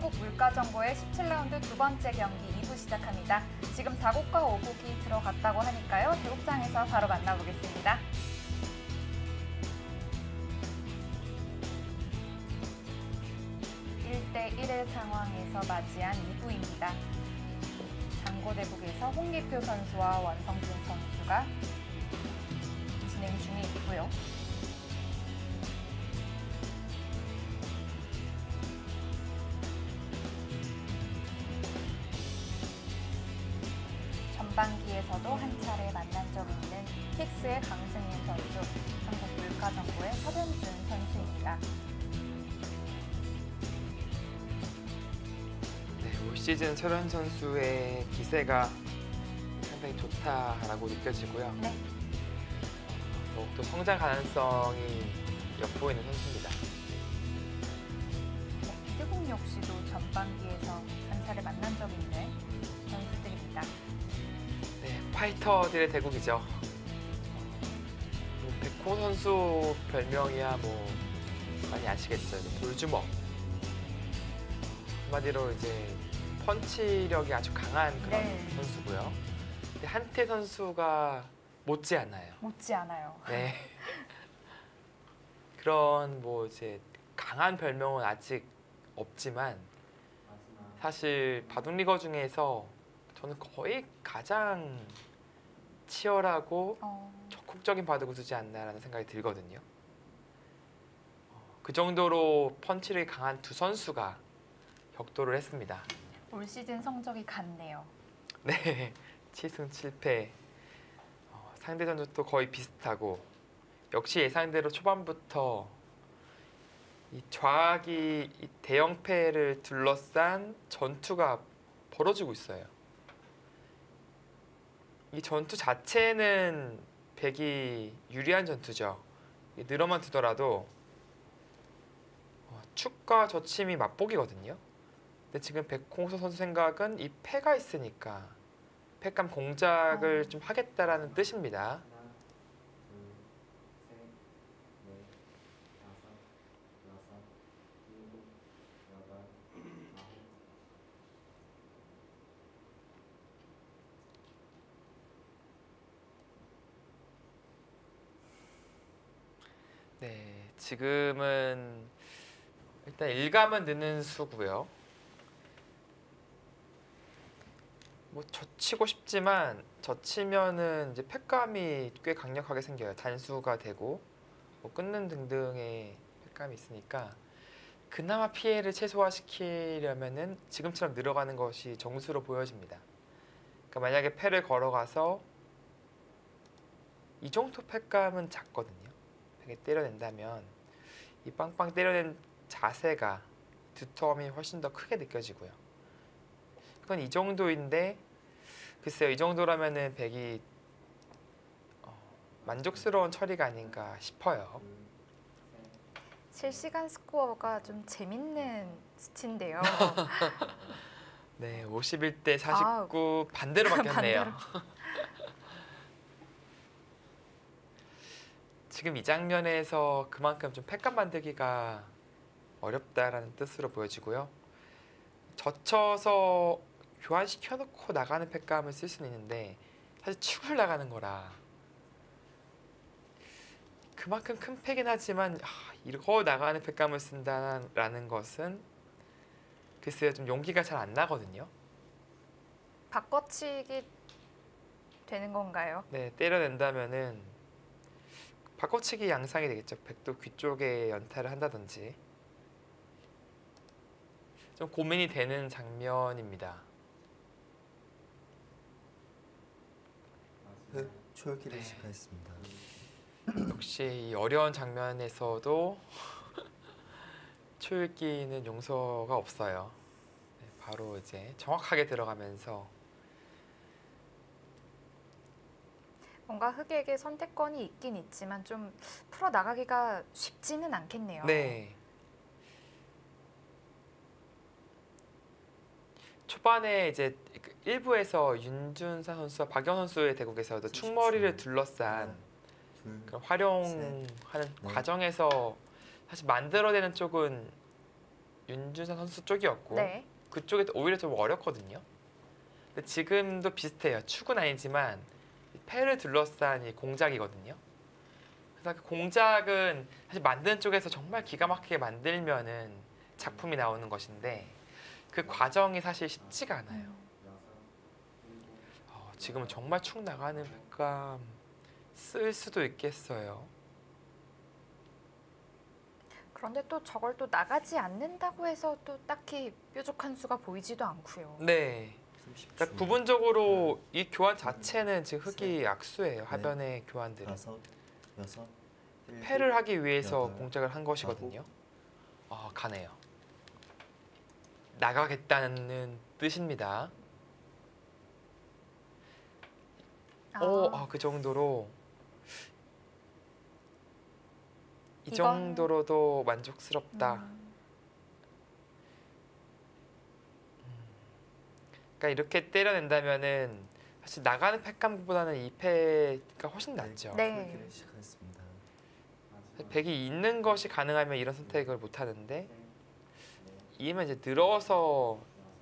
한국물가정보의 17라운드 두 번째 경기 2부 시작합니다. 지금 4국과 5국이 들어갔다고 하니까요. 대국장에서 바로 만나보겠습니다. (1대1의) 상황에서 맞이한 2부입니다. 장고대국에서 홍기표 선수와 원성준 선수가 진행 중에 있고요. 전반기에서도 한 차례 만난 적이 있는 픽스의 강승민 선수, 한국물가정보의 서변준 선수입니다. 네, 올 시즌 서현 선수의 기세가 상당히 좋다라고 느껴지고요. 네. 더욱더 성장 가능성이 엿보이는 선수입니다. 네, 이대국 역시도 전반기에서 한 차례 만난 적이 있는 선수들입니다. 네, 파이터들의 대국이죠. 백호 선수 별명이야 많이 아시겠죠. 돌주먹. 한마디로 이제 펀치력이 아주 강한 그런 선수고요. 근데 한태 선수가 못지않아요. 못지않아요. 네. 그런 이제 강한 별명은 아직 없지만 사실 바둑리거 중에서 저는 거의 가장 치열하고 적극적인 바둑을 두지 않나라는 생각이 들거든요. 그 정도로 펀치력이 강한 두 선수가 격돌을 했습니다. 올 시즌 성적이 같네요. 네, 7승 7패. 상대 전적도 거의 비슷하고 역시 예상대로 초반부터 이 좌악이 이 대형패를 둘러싼 전투가 벌어지고 있어요. 이 전투 자체는 백이 유리한 전투죠. 늘어만 두더라도 축과 저침이 맞복이거든요. 근데 지금 백홍서 선수 생각은 이 패가 있으니까 패감 공작을 좀 하겠다라는 뜻입니다. 네, 지금은 일단 일감은 느는 수고요. 젖히고 싶지만 젖히면은 이제 패감이 꽤 강력하게 생겨요. 단수가 되고 끊는 등등의 패감이 있으니까 그나마 피해를 최소화시키려면은 지금처럼 늘어가는 것이 정수로 보여집니다. 그러니까 만약에 패를 걸어가서 이 정도 패감은 작거든요. 이렇게 때려낸다면 이 빵빵 때려낸 자세가 두터움이 훨씬 더 크게 느껴지고요. 그건 이 정도인데 글쎄요, 이 정도라면은 백이 만족스러운 처리가 아닌가 싶어요. 실시간 스코어가 좀 재밌는 수치인데요. 네, 51대 49 반대로 바뀌었네요. 지금 이 장면에서 그만큼 좀 패감 만들기가 어렵다라는 뜻으로 보여지고요. 젖혀서 교환시켜놓고 나가는 패감을 쓸 수는 있는데 사실 축을 나가는 거라 그만큼 큰 패긴 하지만 이거 나가는 패감을 쓴다라는 것은 글쎄요, 좀 용기가 잘 안 나거든요. 바꿔치기 되는 건가요? 네, 때려낸다면은 바꿔치기 양상이 되겠죠. 백도 귀 쪽에 연타를 한다든지 좀 고민이 되는 장면입니다. 초읽기를 네. 시작하였습니다. 역시 이 어려운 장면에서도 초읽기는 용서가 없어요. 네, 바로 이제 정확하게 들어가면서 뭔가 흑에게 선택권이 있긴 있지만 좀 풀어나가기가 쉽지는 않겠네요. 네. 초반에 이제 일부에서 윤준사 선수와 박영 선수의 대국에서도 충머리를 둘러싼 그런 활용하는 과정에서 사실 만들어내는 쪽은 윤준선 선수 쪽이었고 네. 그쪽이 오히려 좀 어렵거든요. 근데 지금도 비슷해요. 축은 아니지만 패를 둘러싼 이 공작이거든요. 그래서 그 공작은 사실 만드는 쪽에서 정말 기가 막히게 만들면은 작품이 나오는 것인데 그 과정이 사실 쉽지가 않아요. 지금은 정말 축 나가는 백감 쓸 수도 있겠어요. 그런데 또 저걸 또 나가지 않는다고 해서 또 딱히 뾰족한 수가 보이지도 않고요. 네. 30초. 그러니까 부분적으로 이 교환 자체는 지금 흑이 악수예요. 네. 하변의 교환들은. 5, 6, 7, 패를 하기 위해서 여덟, 공작을 한 것이거든요. 가네요. 나가겠다는 뜻입니다. 그 정도로 이 이건- 정도로도 만족스럽다. 그러니까 이렇게 때려낸다면은 사실 나가는 패감보다는 이 패가 훨씬 낫죠. 네. 풀기를 시작하겠습니다. 백이 있는 것이 가능하면 이런 선택을 못 하는데 이면 이제 늘어서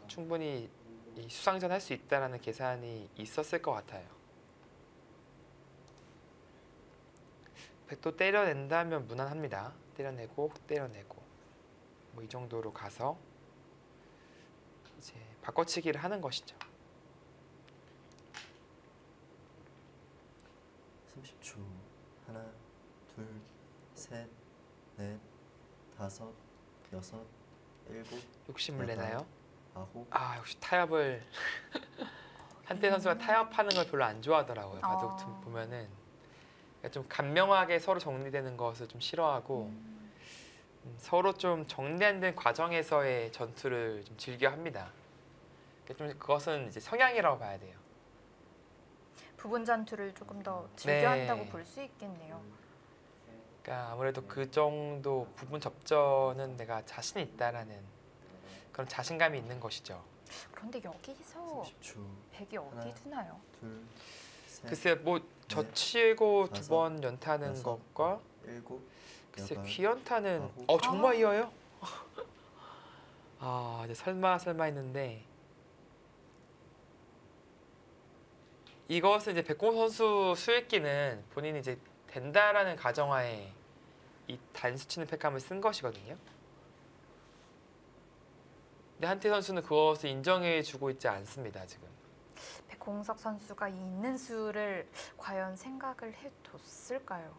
충분히 이 수상전 할 수 있다라는 계산이 있었을 것 같아요. 백도 때려낸다면 무난합니다. 때려내고 때려내고 뭐 이 정도로 가서 이제 바꿔치기를 하는 것이죠. 30초. 하나, 둘, 셋, 넷, 다섯, 여섯, 일곱, 욕심을 여덟. 내나요? 아홉. 역시 타협을 한태 선수가 타협하는 걸 별로 안 좋아하더라고요. 바둑 보면은 그러니까 좀 간명하게 서로 정리되는 것을 좀 싫어하고 서로 좀 정리 안 된 과정에서의 전투를 좀 즐겨 합니다. 그러니까 좀 그것은 이제 성향이라고 봐야 돼요. 부분 전투를 조금 더 네. 즐겨한다고 볼 수 있겠네요. 그러니까 아무래도 그 정도 부분 접전은 내가 자신 있다라는 그런 자신감이 있는 것이죠. 그런데 여기서 30초. 백이 어디 두나요? 둘, 셋, 글쎄 뭐 젖히고 두 다섯, 번 연타는 여섯, 것과 일곱, 글쎄 여덟, 귀연타는 아홉. 정말 이어요? 이제 설마 했는데 이것은 이제 백공 선수 수익기는 본인이 이제 된다라는 가정하에 이 단수 치는 패감을 쓴 것이거든요. 근데 한태 선수는 그것을 인정해주고 있지 않습니다 지금. 백홍석 선수가 이 있는 수를 과연 생각을 해뒀을까요?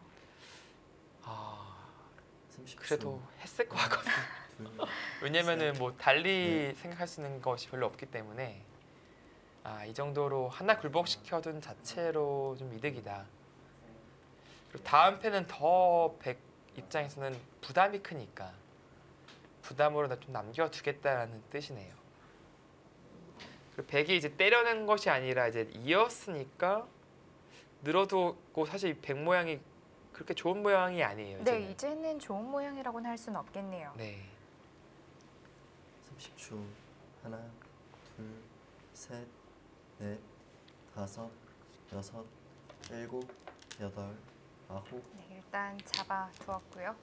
30초. 그래도 했을 것 같거든요. 둘, 왜냐면은 뭐 달리 생각할 수 있는 것이 별로 없기 때문에 이 정도로 하나 굴복시켜둔 자체로 좀 이득이다. 그리고 다음 패는 더 백 입장에서는 부담이 크니까 부담으로 좀 남겨두겠다라는 뜻이네요. 그리고 백이 이제 때려낸 것이 아니라 이제 이었으니까 늘어두고 사실 백 모양이 그렇게 좋은 모양이 아니에요. 네, 이제는. 이제는 좋은 모양이라고는 할 수는 없겠네요. 네. 30초. 하나, 둘, 셋, 넷, 다섯, 여섯, 일곱, 여덟, 아홉. 네, 일단 잡아두었고요.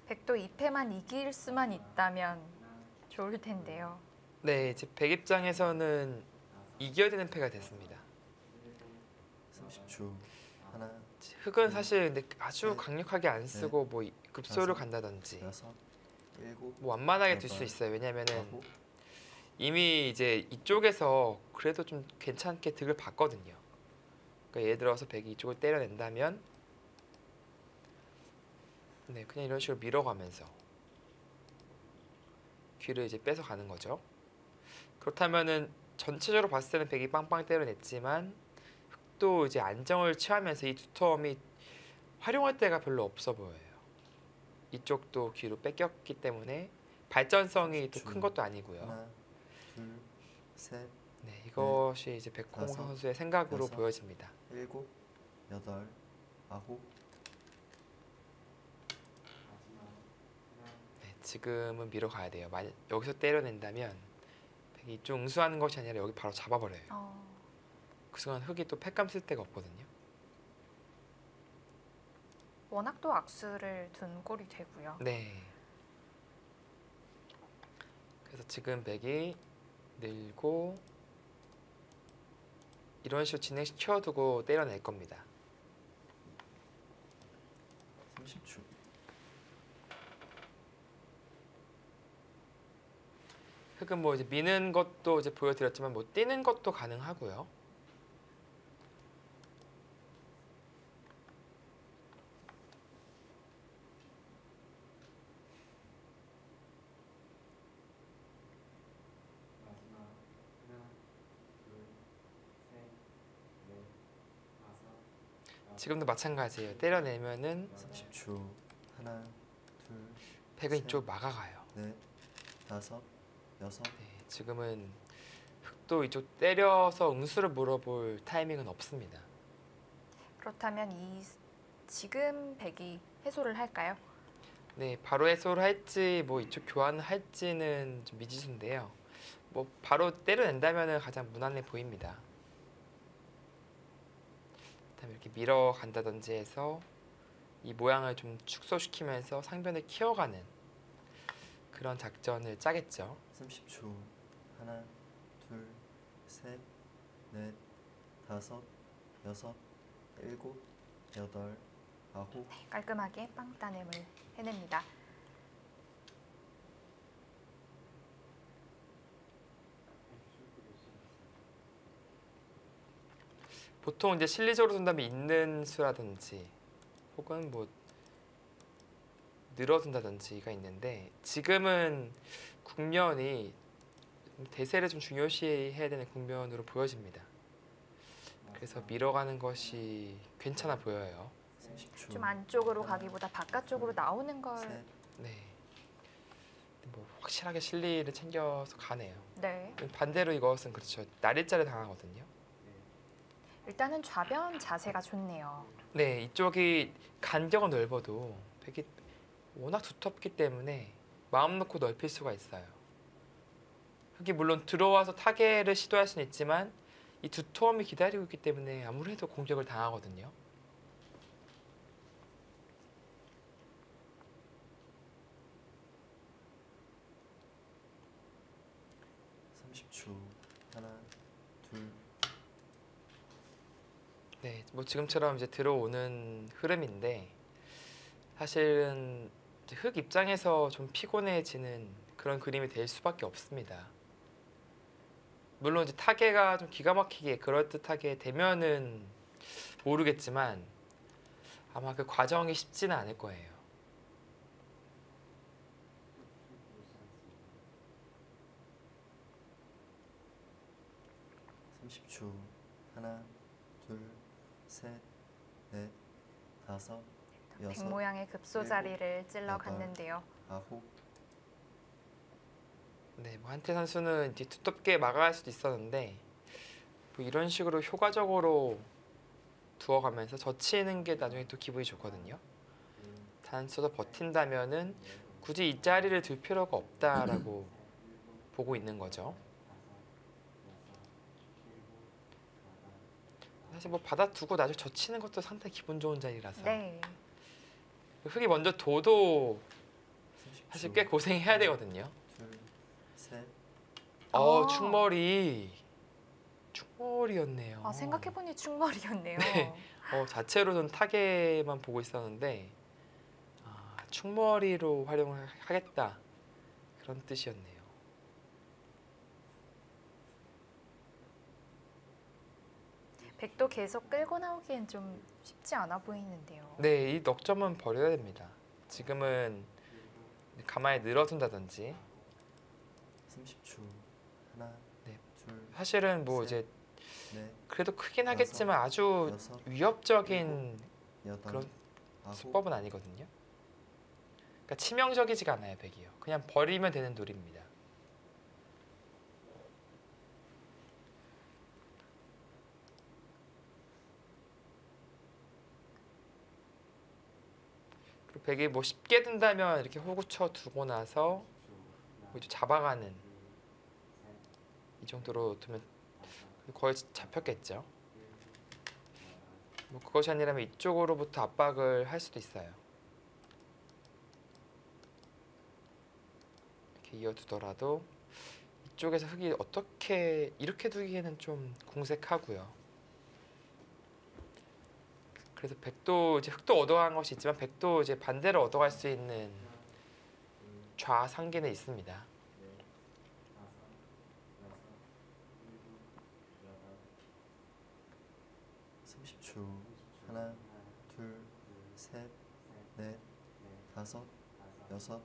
백도 2패만 이길 수만 있다면 좋을 텐데요. 네, 이제 백 입장에서는 이겨야 되는 패가 됐습니다. 30초. 하나, 흑은 사실 근데 아주 셋, 강력하게 안 쓰고 뭐 급소를 다섯, 간다든지 여섯, 일곱, 뭐 완만하게 둘 수 여덟, 있어요. 왜냐면은 아홉. 이미 이제 이쪽에서 그래도 좀 괜찮게 득을 봤거든요. 그러니까 예를 들어서 백이 이쪽을 때려낸다면 네, 그냥 이런 식으로 밀어가면서 귀를 이제 뺏어가는 거죠. 그렇다면은 전체적으로 봤을 때는 백이 빵빵 때려냈지만 흑도 이제 안정을 취하면서 이 두텀이 활용할 데가 별로 없어 보여요. 이쪽도 귀로 뺏겼기 때문에 발전성이 또 큰 것도 아니고요. 하나, 둘, 셋, 네, 이것이 이제 백홍 다섯, 선수의 생각으로 여섯. 보여집니다. 일곱, 여덟, 아홉. 지금은 밀어가야 돼요. 만약 여기서 때려낸다면 백이 이쪽 응수하는 것이 아니라 여기 바로 잡아버려요. 그 순간 흑이 또 팩감 쓸 데가 없거든요. 워낙 또 악수를 둔 꼴이 되고요. 네. 그래서 지금 백이 늘고 이런 식으로 진행시켜두고 때려낼 겁니다. 30초. 흑은 뭐 이제 미는 것도 이제 보여드렸지만 뭐 뛰는 것도 가능하고요. 마지막 하나, 둘, 셋, 넷, 다섯. 지금도 마찬가지예요. 때려내면은 30초. 하나, 둘, 백은 셋. 이쪽 막아가요. 넷, 다섯, 여섯. 네, 지금은 흑도 이쪽 때려서 응수를 물어볼 타이밍은 없습니다. 그렇다면 지금 백이 해소를 할까요? 네, 바로 해소를 할지 뭐 이쪽 교환을 할지는 좀 미지수인데요. 뭐 바로 때려낸다면 가장 무난해 보입니다. 그다음에 이렇게 밀어간다든지 해서 이 모양을 좀 축소시키면서 상변을 키워가는 그런 작전을 짜겠죠. 30초. 하나, 둘, 셋, 넷, 다섯, 여섯, 일곱, 여덟, 아홉. 깔끔하게 빵 따냄을 해냅니다. 보통 이제 실리적으로 둔다면 있는 수라든지 혹은 뭐 늘어둔다든지가 있는데 지금은 국면이 대세를 좀 중요시해야 되는 국면으로 보여집니다. 그래서 밀어가는 것이 괜찮아 보여요. 30초. 좀 안쪽으로 가기보다 바깥쪽으로 나오는 걸 셋, 네. 뭐 확실하게 실리를 챙겨서 가네요. 네. 반대로 이것은 그렇죠. 날일자를 당하거든요. 일단은 좌변 자세가 좋네요. 네, 이쪽이 간격은 넓어도 백이 워낙 두텁기 때문에 마음 놓고 넓힐 수가 있어요. 흑이 물론 들어와서 타겟을 시도할 수는 있지만 이 두터움이 기다리고 있기 때문에 아무래도 공격을 당하거든요. 하나, 둘, 네, 뭐 지금처럼 이제 들어오는 흐름인데 사실은 이제 흑 입장에서 좀 피곤해지는 그런 그림이 될 수밖에 없습니다. 물론 이제 타겟가 좀 기가 막히게 그럴듯하게 되면은 모르겠지만 아마 그 과정이 쉽지는 않을 거예요. 30초. 하나, 둘, 셋, 넷, 다섯, 백 여섯, 모양의 급소 자리를 찔러 갔는데요. 아홉. 네, 뭐 한태 선수는 이제 두텁게 막아갈 수도 있었는데 뭐 이런 식으로 효과적으로 두어가면서 젖히는 게 나중에 또 기분이 좋거든요. 단수도 버틴다면은 굳이 이 자리를 둘 필요가 없다라고 보고 있는 거죠. 사실 뭐 받아두고 나중에 젖히는 것도 상당히 기분 좋은 자리라서 네. 흑이 먼저 둬도 30초. 사실 꽤 고생해야 되거든요. 둘, 셋. 아. 축머리였네요. 아, 생각해보니 충머리였네요. 네. 자체로는 타겟만 보고 있었는데 충머리로 활용을 하겠다 그런 뜻이었네요. 백도 계속 끌고 나오기엔 좀 쉽지 않아 보이는데요. 네, 이 넉점은 버려야 됩니다. 지금은 가만히 늘어둔다든지 30초. 하나, 네. 둘, 사실은 뭐 셋, 이제 넷, 그래도 크긴 하겠지만 아주 여섯, 위협적인 여덟, 그런 아홉. 수법은 아니거든요. 그러니까 치명적이지가 않아요, 백이요. 그냥 버리면 되는 돌입니다. 그리고 백이 뭐 쉽게 든다면 이렇게 호구 쳐 두고 나서 뭐 이제 잡아가는 이 정도로 두면 거의 잡혔겠죠. 뭐 그것이 아니라면 이쪽으로부터 압박을 할 수도 있어요. 이렇게 이어두더라도 이쪽에서 흙이 어떻게 이렇게 두기에는 좀 궁색하고요. 그래서 백도 이제 흙도 얻어간 것이 있지만 백도 이제 반대로 얻어갈 수 있는 좌상기는 있습니다. 30초. 하나, 둘, 셋, 넷, 다섯, 여섯,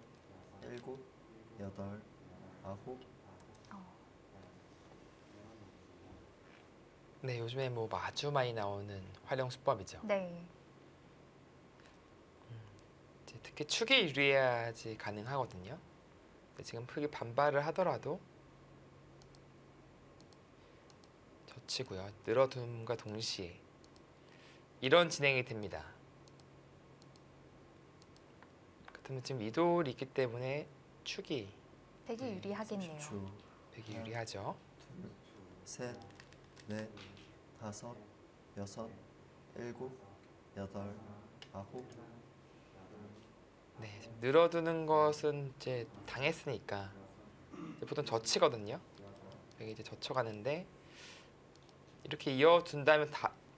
일곱, 여덟, 아홉. 네, 요즘에 뭐 아주 많이 나오는 활용 수법이죠. 네. 이제 특히 축이 유리해야지 가능하거든요. 근데 지금 흙이 반발을 하더라도 젖히고요. 늘어둠과 동시에 이런 진행이 됩니다. 그렇다면 지금 이돌이 있기 때문에 축이 백이 네, 유리하겠네요. 30초. 되게 유리하죠. 둘, 셋, 넷, 다섯, 여섯, 일곱, 여덟, 아홉. 네, 지금 늘어두는 것은 이제 당했으니까 이제 보통 젖히거든요. 여기 이제 젖혀가는데 이렇게 이어둔다면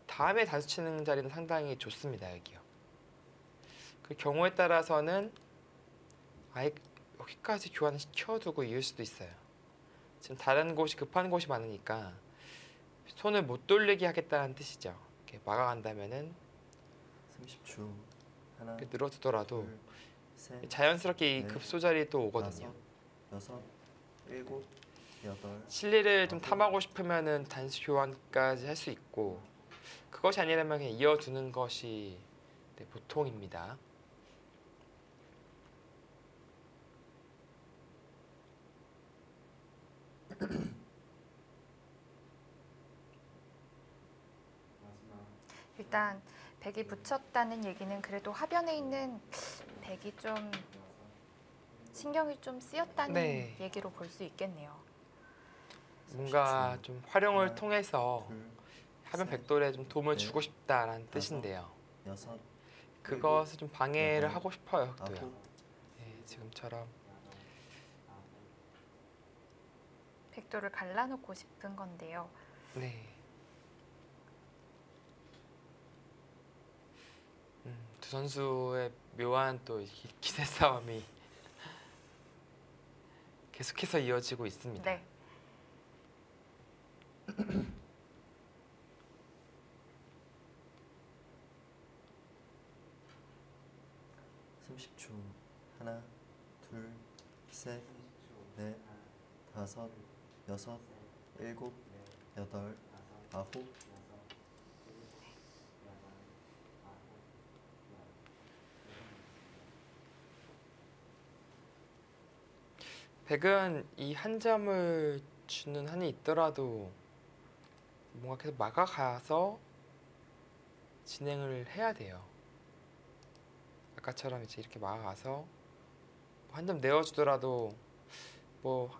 다음에 단수 치는 자리는 상당히 좋습니다. 여기요. 그 경우에 따라서는 아예 여기까지 교환시켜두고 이을 수도 있어요. 지금 다른 곳이 급한 곳이 많으니까 손을 못 돌리게 하겠다는 뜻이죠. 이렇게 막아간다면은 30초. 하나, 이렇게 늘어두더라도 둘, 셋, 자연스럽게 이 넷, 급소 자리에 또 오거든요. 다섯, 여섯, 일곱, 여덟. 실리를 좀 탐하고 싶으면은 단수 교환까지 할 수 있고 그것이 아니라면 그냥 이어두는 것이 네, 보통입니다. 일단 백이 붙였다는 얘기는 그래도 하변에 있는 백이 좀 신경이 좀 쓰였다는 네. 얘기로 볼 수 있겠네요. 뭔가 30초. 좀 활용을 하나, 통해서 둘, 하변 셋, 백돌에 좀 도움을 넷, 주고 싶다라는 다섯, 뜻인데요. 여섯, 그것을 좀 방해를 여덟, 하고 싶어요, 흑도요. 아홉. 네, 지금처럼 백도를 갈라놓고 싶은 건데요. 네. 두 선수의 묘한 또 기세 싸움이 계속해서 이어지고 있습니다. 네. (30초) 하나, 둘, 셋, 넷, 다섯, 여섯, 일곱, 여덟, 아홉. 백은 이 한 점을 주는 한이 있더라도 뭔가 계속 막아가서 진행을 해야 돼요. 아까처럼 이제 이렇게 막아가서 한 점 내어주더라도 뭐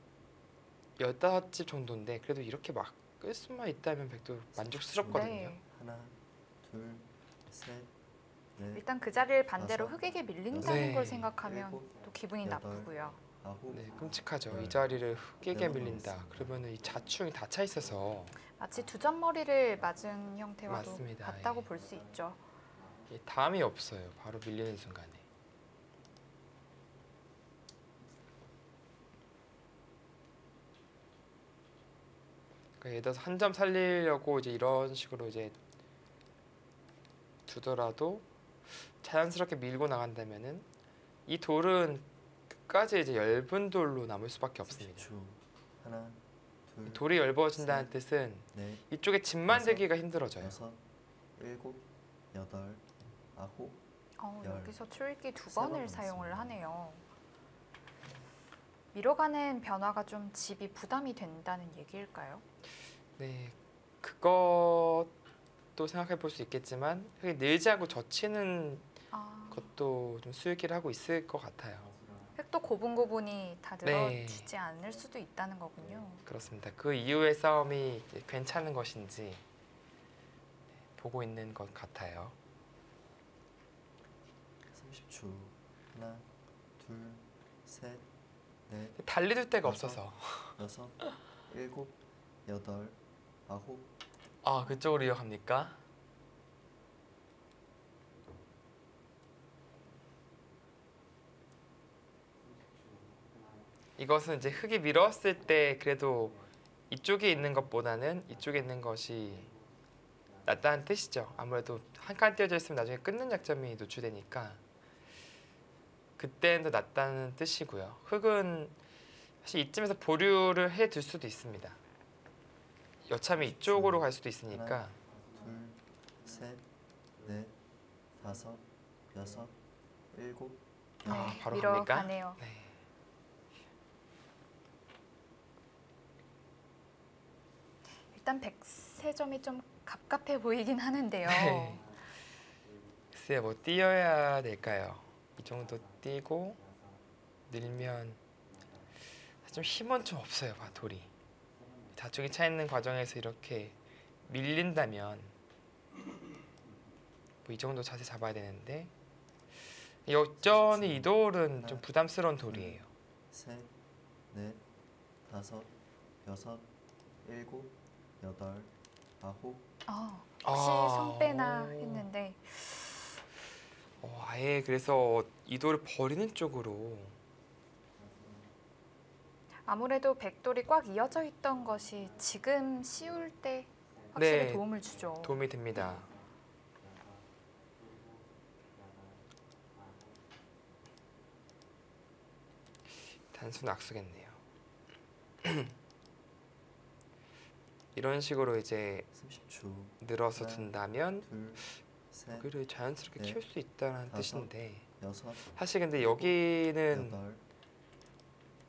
15집 정도인데 그래도 이렇게 막 끌 수만 있다면 백도 만족스럽거든요. 네. 하나, 둘, 셋, 넷, 일단 그 자리를 반대로 다섯, 흙에게 밀린다는 네. 걸 생각하면 일곱, 또 기분이 여덟. 나쁘고요. 아홉. 네, 끔찍하죠. 열. 이 자리를 흙에게 열번 밀린다. 남았습니다. 그러면 이 자충이 다 차 있어서 마치 두 점머리를 맞은 형태와도 맞습니다. 같다고 예. 볼 수 있죠. 이 다음이 없어요. 바로 밀리는 순간에. 그러니까 예를 들어서 한 점 살리려고 이제 이런 식으로 이제 두더라도 자연스럽게 밀고 나간다면은 이 돌은 끝까지 이제 엷은 돌로 남을 수밖에 없습니다. 30초. 하나, 이 둘, 돌이 엷어진다는 뜻은 넷, 이쪽에 집 만들기가 힘들어져요. 여섯, 일곱, 여덟, 아홉. 열. 여기서 출기 두 세 번 번을 남았습니다. 사용을 하네요. 밀어가는 변화가 좀 집이 부담이 된다는 얘기일까요? 네, 그것도 생각해 볼 수 있겠지만 흙이 늘지 않고 젖히는 그것도 좀 수익을 하고 있을 것 같아요. 획도 고분고분이 다 네. 늘어지지 않을 수도 있다는 거군요. 그렇습니다. 그 이후의 싸움이 이제 괜찮은 것인지 보고 있는 것 같아요. 30초. 하나, 둘, 셋, 넷, 달리둘 데가 맞아. 없어서. 여섯, 일곱, 여덟, 아홉, 아, 그쪽으로 이어갑니까? 이것은 이제 흙이 밀었을 때 그래도 이쪽에 있는 것보다는 이쪽에 있는 것이 낫다는 뜻이죠. 아무래도 한 칸 띄어져 있으면 나중에 끊는 장점이 노출되니까 그때는 더 낫다는 뜻이고요. 흙은 사실 이쯤에서 보류를 해둘 수도 있습니다. 여차하면 이쪽으로 갈 수도 있으니까. 둘, 셋, 넷, 다섯, 여섯, 일곱, 아, 바로 밀어 갑니까? 가네요. 네. 일단 100세점이 좀 갑갑해 보이긴 하는데요. 네. 글쎄요, 뭐 띄어야 될까요? 이 정도 띄고 늘면 좀 힘은 좀 없어요, 돌이. 좌측이 차 있는 과정에서 이렇게 밀린다면 뭐 이 정도 자세 잡아야 되는데 여전히 이 돌은 좀 부담스러운 돌이에요. 셋, 넷, 다섯, 여섯, 일곱, 여덟, 아홉, 혹시 손 빼나 오. 했는데 아예 그래서 이 돌을 버리는 쪽으로. 아무래도 백돌이 꽉 이어져 있던 것이 지금 씌울 때 확실히 네, 도움을 주죠. 도움이 됩니다. 단순 악수겠네요. 이런 식으로 이제 30초. 늘어서 하나, 둔다면 둘, 셋, 여기를 자연스럽게 넷, 키울 수 있다는 다섯, 뜻인데 여섯, 사실 근데 여기는 여덟,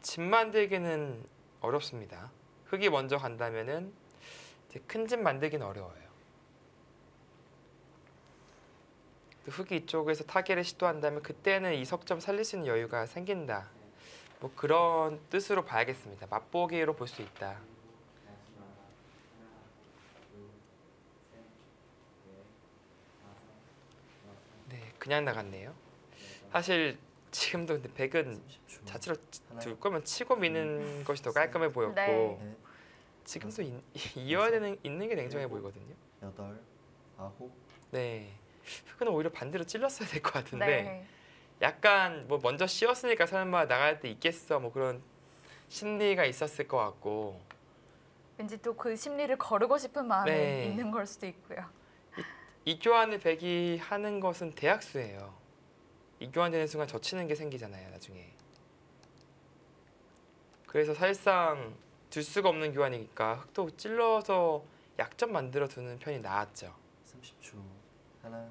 집 만들기는 어렵습니다. 흙이 먼저 간다면은 이제 큰 집 만들기는 어려워요. 또 흙이 이쪽에서 타개를 시도한다면 그때는 이 석점 살릴 수 있는 여유가 생긴다. 뭐 그런 뜻으로 봐야겠습니다. 맛보기로 볼 수 있다. 네, 그냥 나갔네요. 사실 지금도 근데 백은 30초. 자체로 하나, 둘 거면 치고 미는 것이 더 깔끔해 보였고 네. 넷, 지금도 이어야 되는 있는 게 냉정해 보이거든요. 여덟, 아홉, 네, 흙은 오히려 반대로 찔렀어야 될 것 같은데 네. 약간 뭐 먼저 씌웠으니까 설마 나갈 때 있겠어 뭐 그런 심리가 있었을 것 같고 왠지 또 그 심리를 거르고 싶은 마음이 네. 있는 걸 수도 있고요. 이 교환을 백이 하는 것은 대학수예요. 이 교환되는 순간 젖히는 게 생기잖아요 나중에. 그래서 사실상 들 수가 없는 교환이니까 흙도 찔러서 약점 만들어 두는 편이 나았죠. 30초. 하나,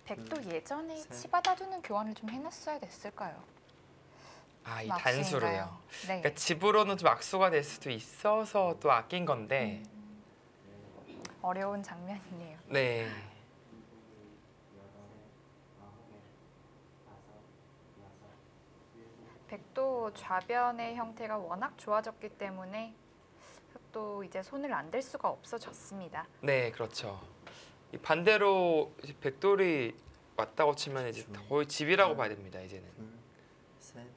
백도 예전에 셋. 치받아두는 교환을 좀 해놨어야 됐을까요? 아, 이 좀 단수로요. 악수인가요? 네. 그러니까 집으로는 좀 악수가 될 수도 있어서 또 아낀 건데 어려운 장면이네요. 네. 백도 좌변의 형태가 워낙 좋아졌기 때문에 흙도 이제 손을 안 댈 수가 없어졌습니다. 네, 그렇죠. 이 반대로 이제 백돌이 왔다고 치면 이제 거의 집이라고 봐야 됩니다. 이제는. 둘, 셋, 넷,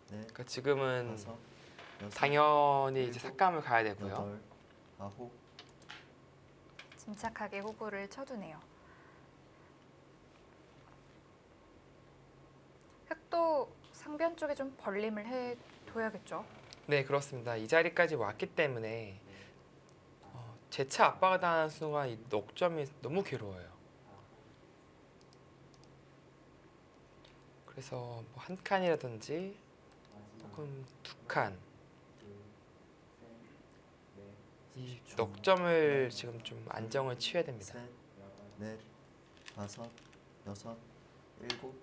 그러니까 지금은 다섯, 여섯, 당연히 이제 삭감을 가야 되고요. 여덟, 아홉, 침착하게 호구를 쳐두네요. 흙도 상변 쪽에 좀 벌림을 해둬야겠죠. 네, 그렇습니다. 이 자리까지 왔기 때문에 재차 압박을 당하는 순간 이 녹점이 너무 괴로워요. 그래서 뭐 한 칸이라든지 혹은 두 칸, 이 녹점을 지금 좀 안정을 취해야 됩니다. 셋, 넷, 다섯, 여섯, 일곱,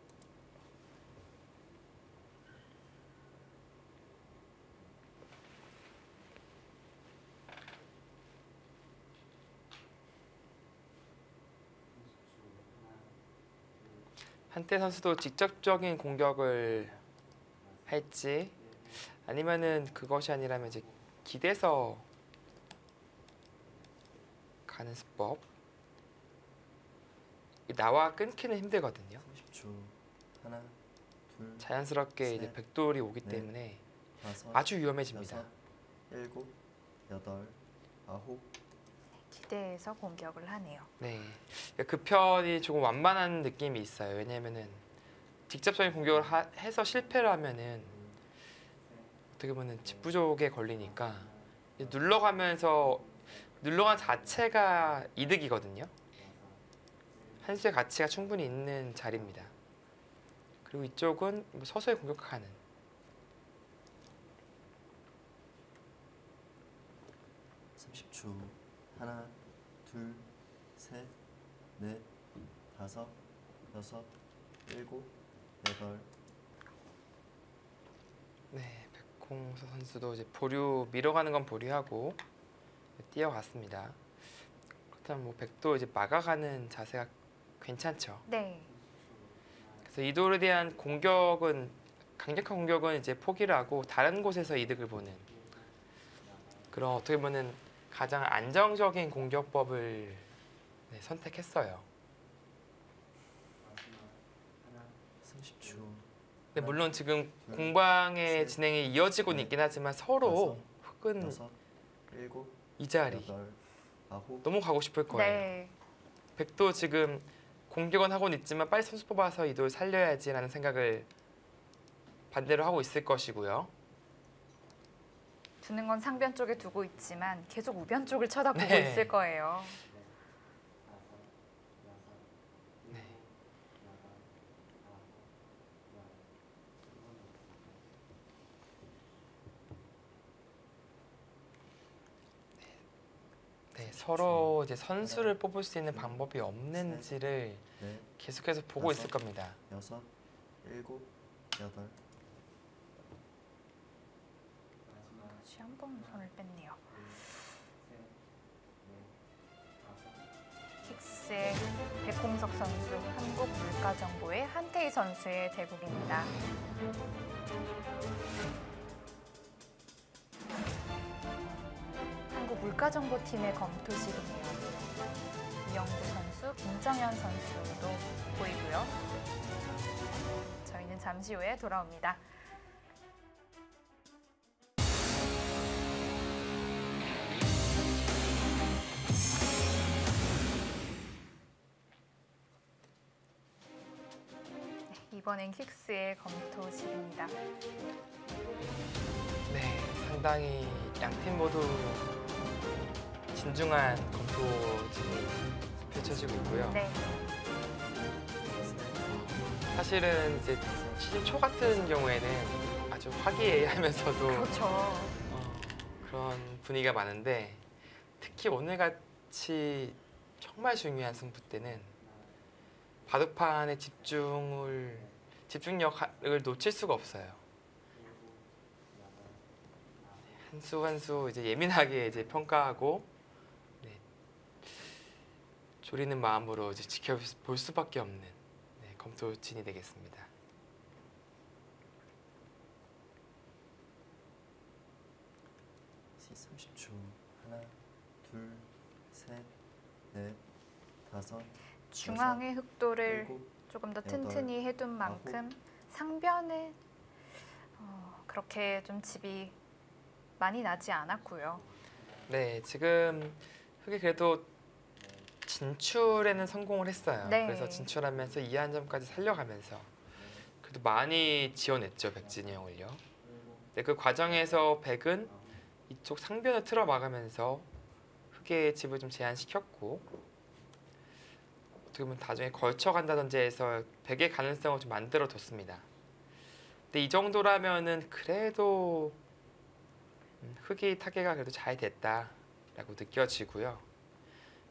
한태 선수도 직접적인 공격을 할지 아니면은 그것이 아니라면 이제 기대서 가는 수법. 나와 끊기는 힘들거든요. 30초. 하나, 둘, 자연스럽게 이제 셋, 백돌이 오기 넷, 때문에 다섯, 아주 위험해집니다. 여섯, 일곱, 여덟, 아홉. 기대해서 공격을 하네요. 네, 그 편이 조금 완만한 느낌이 있어요. 왜냐면은 직접적인 공격을 해서 실패를 하면은 어떻게 보면 집 부족에 걸리니까 눌러가면서 눌러간 자체가 이득이거든요. 한 수의 가치가 충분히 있는 자리입니다. 그리고 이쪽은 뭐 서서히 공격하는. 초. 하나, 둘, 셋, 넷, 다섯, 여섯, 일곱, 여덟. 네, 백홍서 선수도 이제 보류 밀어가는 건 보류하고 뛰어갔습니다. 그렇다면 뭐 백도 이제 막아가는 자세가 괜찮죠. 네. 그래서 이 돌에 대한 공격은 강력한 공격은 이제 포기를 하고 다른 곳에서 이득을 보는 그런 어떻게 보면 가장 안정적인 공격법을 선택했어요. 30초. 근데 물론 지금 공방의 셋, 진행이 이어지고는 넷, 있긴 하지만 서로 흑은 여섯, 일곱, 이 자리 여덟, 아홉. 너무 가고 싶을 거예요. 네. 백도 지금 공격은 하고는 있지만 빨리 선수 뽑아서 이 돌 살려야지라는 생각을 반대로 하고 있을 것이고요. 두는 건 상변 쪽에 두고 있지만 계속 우변 쪽을 쳐다보고 네. 있을 거예요. 네, 서로 이제 선수를 뽑을 수 있는 방법이 없는지를 넷, 계속해서 보고 다섯. 있을 겁니다. 여섯, 일곱, 여덟. 다시 한 번 손을 뺐네요. 킥스의 백홍석 선수, 한국물가정보의 한태희 선수의 대국입니다. 한국물가정보팀의 검토실이네요. 이영구 선수, 김정현 선수도 보이고요. 저희는 잠시 후에 돌아옵니다. 이번엔 킥스의 검토실입니다. 네, 상당히 양팀 모두 진중한 검토진이 펼쳐지고 있고요. 네. 사실은 이제 시즌 초 같은 경우에는 아주 화기애애하면서도 그렇죠. 그런 분위기가 많은데 특히 오늘같이 정말 중요한 승부 때는 바둑판의 집중력을 놓칠 수가 없어요. 한 수 한 수 이제 예민하게 이제 평가하고 졸이는 마음으로 이제 지켜볼 수밖에 없는 검토진이 되겠습니다. 시 30초. 하나, 둘, 셋, 넷, 다섯, 중앙의 흑도를 일곱, 조금 더 여덟, 튼튼히 해둔 만큼 상변은 그렇게 좀 집이 많이 나지 않았고요. 네, 지금 흑이 그래도 진출에는 성공을 했어요. 네. 그래서 진출하면서 2한점까지 살려가면서 그래도 많이 지어냈죠, 백진영을요. 네, 그 과정에서 백은 이쪽 상변을 틀어 막으면서 흑의 집을 좀 제한시켰고 어떻게 보면 나중에 걸쳐간다든지 해서 백의 가능성을 좀 만들어뒀습니다. 근데 이 정도라면은 그래도 흑의 타개가 그래도 잘 됐다라고 느껴지고요.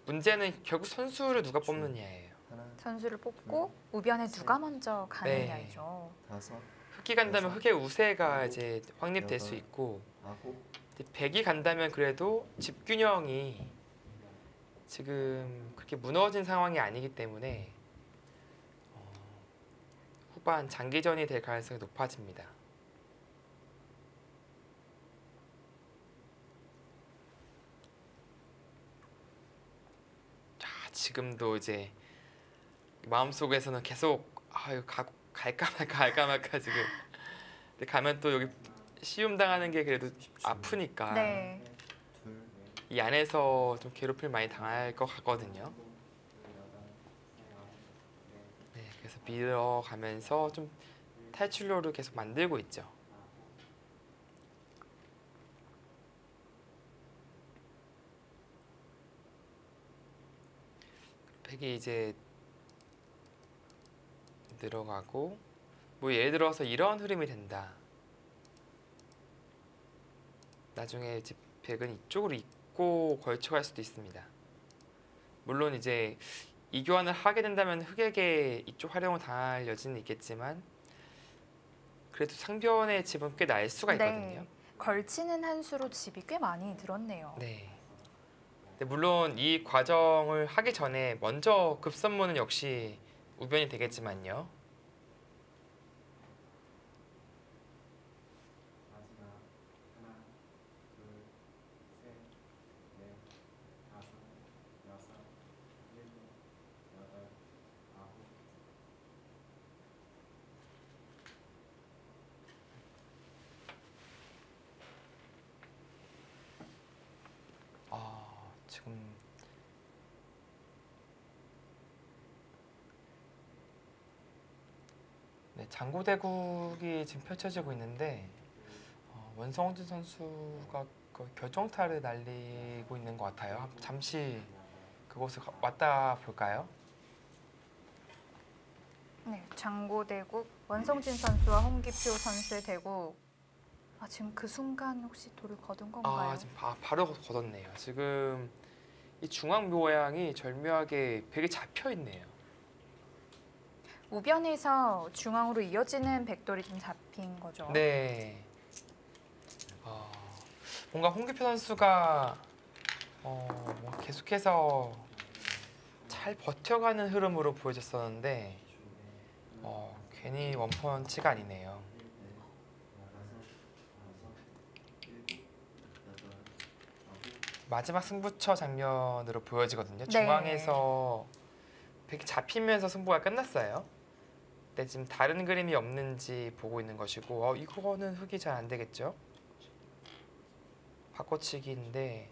문제는 결국 선수를 누가 뽑느냐예요. 하나, 선수를 뽑고 우변에 누가 먼저 가느냐죠. 다섯, 흑이 간다면 흑의 우세가 일곱, 이제 확립될 수 여덟. 있고 아홉. 이제 백이 간다면 그래도 집균형이 지금 그렇게 무너진 상황이 아니기 때문에 후반 장기전이 될 가능성이 높아집니다. 자, 지금도 이제 마음속에서는 계속 이거 갈까 말까 지금. 근데 가면 또 여기 시움 당하는 게 그래도 아프니까 네. 둘, 이 안에서 좀 괴롭힘 많이 당할 것 같거든요. 네, 그래서 밀어가면서 좀 탈출로를 계속 만들고 있죠. 백이 이제 늘어가고 뭐 예를 들어서 이런 흐름이 된다. 나중에 이제 백은 이쪽으로 입고 걸쳐갈 수도 있습니다. 물론 이제 이 교환을 하게 된다면 흑에게 이쪽 활용을 당할 여지는 있겠지만 그래도 상변의 집은 꽤 날 수가 있거든요. 네. 걸치는 한 수로 집이 꽤 많이 늘었네요. 네. 근데 물론 이 과정을 하기 전에 먼저 급선무는 역시 우변이 되겠지만요. 마지막 하나, 둘, 셋, 넷, 다섯, 여섯, 일곱, 여덟, 아홉. 지금 네, 장구대국이 지금 펼쳐지고 있는데 원성준 선수가 그 결정타를 날리고 있는 것 같아요. 잠시 그곳을 왔다 볼까요? 네, 장고대국 원성진 선수와 홍기표 선수의 대국. 지금 그 순간 혹시 돌을 거둔 건가요? 지금 바로 걷었네요. 지금 이 중앙 모양이 절묘하게 백이 잡혀 있네요. 우변에서 중앙으로 이어지는 백돌이 좀 잡힌 거죠. 네. 뭔가 홍기표 선수가 뭐 계속해서 잘 버텨가는 흐름으로 보여졌었는데 괜히 원펀치가 아니네요. 마지막 승부처 장면으로 보여지거든요. 네. 중앙에서 백이 잡히면서 승부가 끝났어요. 근데 지금 다른 그림이 없는지 보고 있는 것이고 이거는 흑이 잘 안 되겠죠? 바꿔치기인데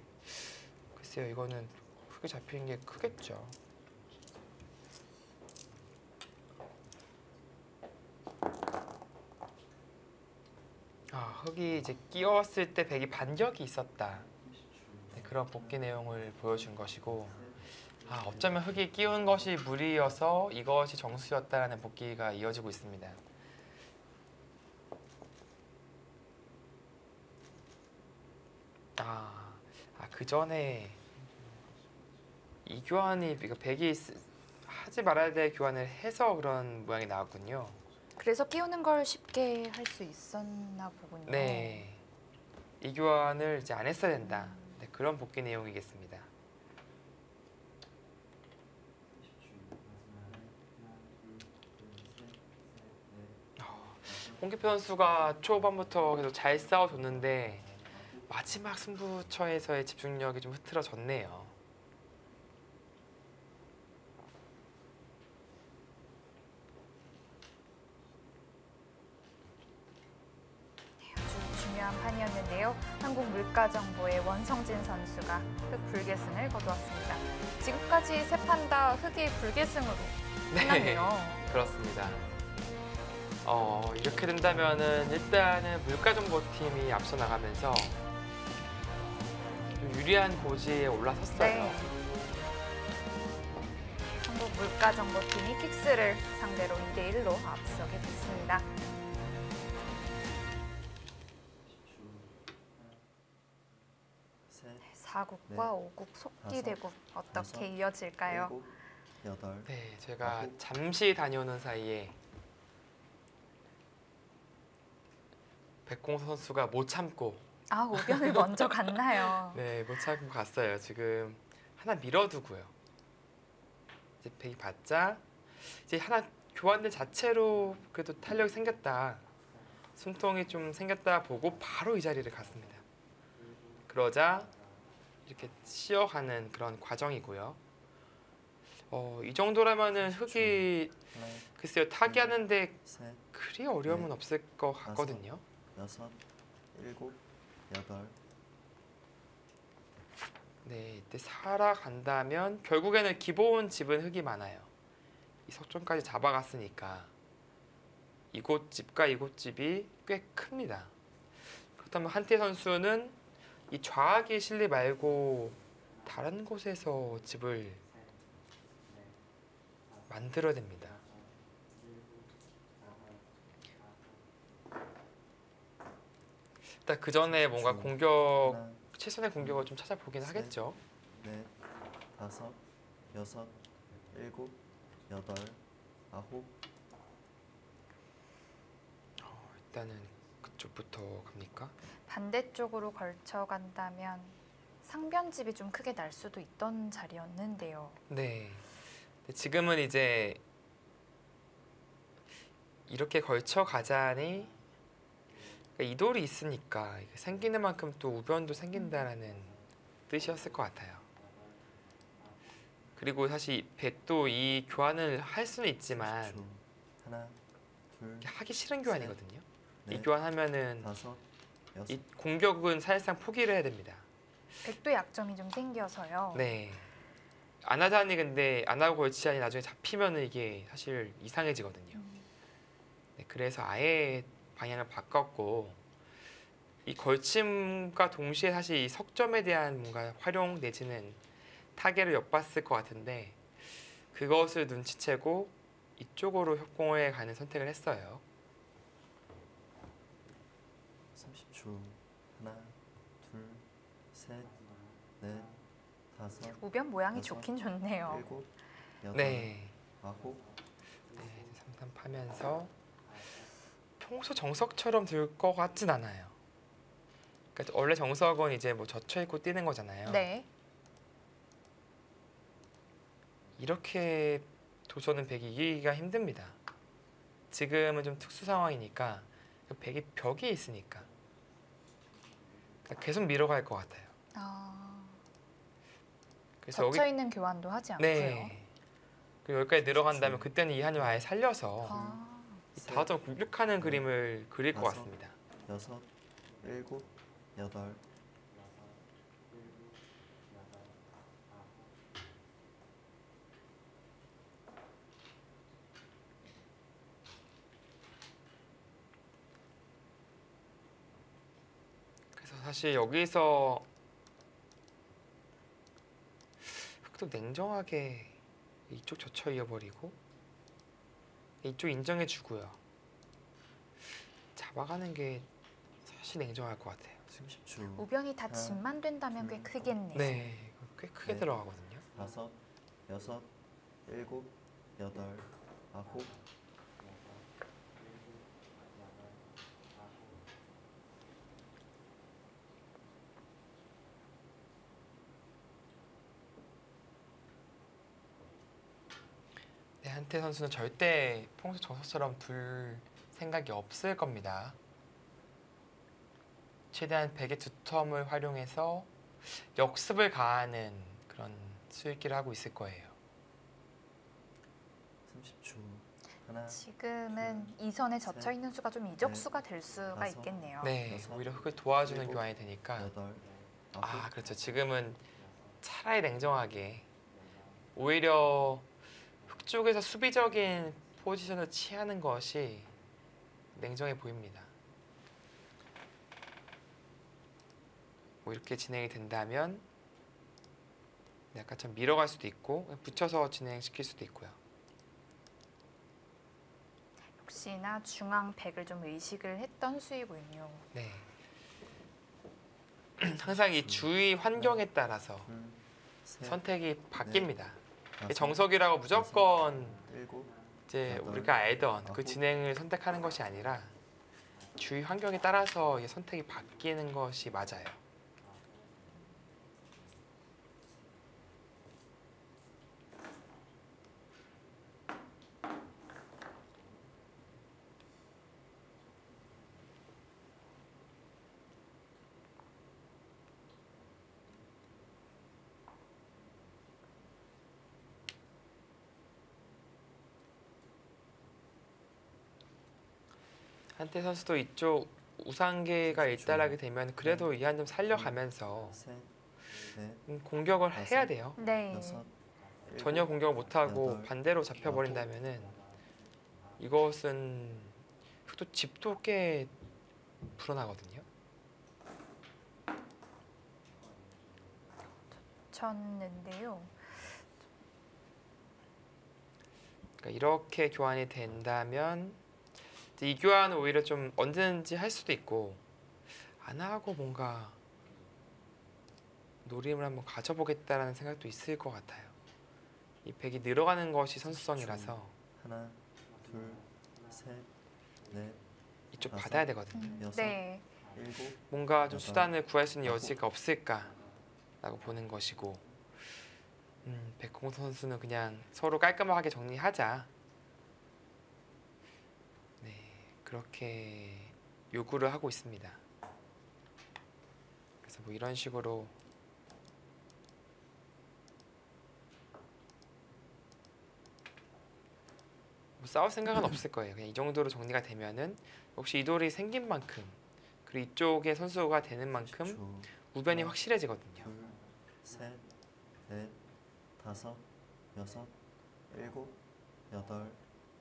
글쎄요, 이거는 흑이 잡히는 게 크겠죠. 흑이 이제 끼웠을 때 백이 반격이 있었다. 네, 그런 복귀 내용을 보여준 것이고 어쩌면 흑이 끼운 것이 무리여서 이것이 정수였다라는 복귀가 이어지고 있습니다. 그 전에 이 교환이 백이 하지 말아야 될 교환을 해서 그런 모양이 나왔군요. 그래서 끼우는 걸 쉽게 할 수 있었나 보군요. 네, 이 교환을 이제 안 했어야 된다. 네, 그런 복귀 내용이겠습니다. 홍기표 선수가 초반부터 계속 잘 싸워줬는데 마지막 승부처에서의 집중력이 좀 흐트러졌네요. 아주 중요한 판이었는데요. 한국물가정보의 원성진 선수가 흑 불계승을 거두었습니다. 지금까지 세 판 다 흑이 불계승으로 끝났네요. 그렇습니다. 이렇게 된다면은 일단은 물가정보팀이 앞서 나가면서 좀 유리한 고지에 올라섰어요. 네. 한국물가정보팀이 킥스를 상대로 2대1로 앞서게 됐습니다. 셋, 4국과 네. 5국 속기 대국 어떻게 이어질까요? 일곱, 여덟, 네, 제가 아홉. 잠시 다녀오는 사이에 백공서 선수가 못 참고 우변을 먼저 갔나요? 네, 못 참고 갔어요. 지금 하나 밀어두고요. 이제 백이 받자 이제 하나 교환된 자체로 그래도 탄력이 생겼다, 숨통이 좀 생겼다 보고 바로 이 자리를 갔습니다. 그러자 이렇게 쉬어가는 그런 과정이고요. 이 정도라면은 흙이 하나, 글쎄요, 타기 하는데 셋, 그리 어려움은 네. 없을 것 같거든요. 여섯, 일곱, 여덟, 네, 이때 살아간다면 결국에는 기본 집은 흙이 많아요. 이 석존까지 잡아갔으니까 이곳 집과 이곳 집이 꽤 큽니다. 그렇다면 한태 선수는 이 좌악의 실리 말고 다른 곳에서 집을 만들어야 됩니다. 일단 그 전에 뭔가 공격, 하나, 최선의 공격을 좀 찾아보긴 셋. 하겠죠. 넷, 다섯, 여섯, 일곱, 여덟, 아홉, 일단은 그쪽부터 갑니까? 반대쪽으로 걸쳐 간다면 상변집이 좀 크게 날 수도 있던 자리였는데요. 네. 근데 지금은 이제 이렇게 걸쳐 가자니 그러니까 이 돌이 있으니까 이게 생기는 만큼 또 우변도 생긴다라는 뜻이었을 것 같아요. 그리고 사실 백도 이 교환을 할 수는 있지만 30초. 하나, 둘, 이게 하기 싫은 교환이거든요. 이 넷, 교환하면은 다섯, 여섯, 이 공격은 사실상 포기를 해야 됩니다. 백도 약점이 좀 생겨서요. 네. 안 하자니 근데 안 하고 걸치자니 나중에 잡히면은 이게 사실 이상해지거든요. 네, 그래서 아예 방향을 바꿨고 이 걸침과 동시에 사실 이 석점에 대한 뭔가 활용 내지는 타겟을 엿봤을 것 같은데 그것을 눈치채고 이쪽으로 협공에 가는 선택을 했어요. 30초. 하나, 둘, 셋, 넷, 다섯, 우변 모양이 여섯, 좋긴 좋네요. 일곱, 여덟, 네. 아홉, 네, 상단 파면서 평소 정석처럼 들 것 같진 않아요. 그러니까 원래 정석은 이제 뭐 젖혀 있고 뛰는 거잖아요. 네. 이렇게 도전은 백이 이기기가 힘듭니다. 지금은 좀 특수 상황이니까 백이 벽이 있으니까 그러니까 계속 밀어갈 것 같아요. 그래서 젖혀 있는 교환도 하지 않고요. 네. 그리고 여기까지 늘어간다면 그때는 이 한을 아예 살려서 아, 다점 공격하는 그림을 그릴 것 다섯. 같습니다. 여섯, 일곱, 여덟, 그래서 사실 여기서 흑도 냉정하게 이쪽 젖혀 이어버리고 이쪽 인정해주고요. 잡아가는 게 사실 냉정할 것 같아요. 30초. 우변이 다 집만 된다면 꽤 크겠네요. 네, 이거 꽤 크게 네. 들어가거든요. 다섯, 여섯, 일곱, 여덟, 아홉, 네, 한태 선수는 절대 평소 정석처럼 둘 생각이 없을 겁니다. 최대한 백의 두텀을 활용해서 역습을 가하는 그런 수익기를 하고 있을 거예요. 30초. 하나, 지금은 이 선에 젖혀 있는 수가 좀 이적수가 될 수가 다섯. 있겠네요. 네, 여섯, 오히려 흙을 도와주는 일곱, 교환이 되니까 여덟, 아홉, 아, 그렇죠. 지금은 차라리 냉정하게 오히려 흙 쪽에서 수비적인 포지션을 취하는 것이 냉정해 보입니다. 뭐 이렇게 진행이 된다면 약간 좀 밀어갈 수도 있고 붙여서 진행시킬 수도 있고요. 혹시나 중앙 백을 좀 의식을 했던 수이군요. 네. 항상 이 주위 환경에 따라서 둘, 셋, 선택이 바뀝니다. 다섯, 정석이라고 무조건 일곱, 이제 여덟, 우리가 알던 그 아홉. 진행을 선택하는 것이 아니라 주위 환경에 따라서 이 선택이 바뀌는 것이 맞아요. 한태 선수도 이쪽 우상계가 일단하게 되면 그래도 이 한 점 살려가면서 셋, 넷, 공격을 해야 돼요. 네. 여섯, 일곱, 전혀 공격을 못하고 여덟, 반대로 잡혀버린다면은 이것은 또 집도 꽤 불어나거든요. 쳤는데요. 그러니까 이렇게 교환이 된다면 이제 이 교환은 오히려 좀 언제든지 할 수도 있고 안 하고 뭔가 노림을 한번 가져보겠다라는 생각도 있을 것 같아요. 이 백이 늘어가는 것이 선수성이라서 하나, 둘, 셋, 넷, 이쪽 다섯, 받아야 되거든요. 여섯, 네. 일곱, 뭔가 좀 여덟, 수단을 구할 수 있는 아홉. 여지가 없을까라고 보는 것이고 백홍 선수는 그냥 서로 깔끔하게 정리하자. 네, 그렇게 요구를 하고 있습니다. 그래서 뭐 이런 식으로 뭐 싸울 생각은 없을 거예요. 그냥 이 정도로 정리가 되면은 혹시 이 돌이 생긴 만큼 그리고 이쪽에 선수가 되는 만큼 10초, 우변이 확실해지거든요. 둘, 셋, 넷, 다섯, 여섯, 일곱, 여덟,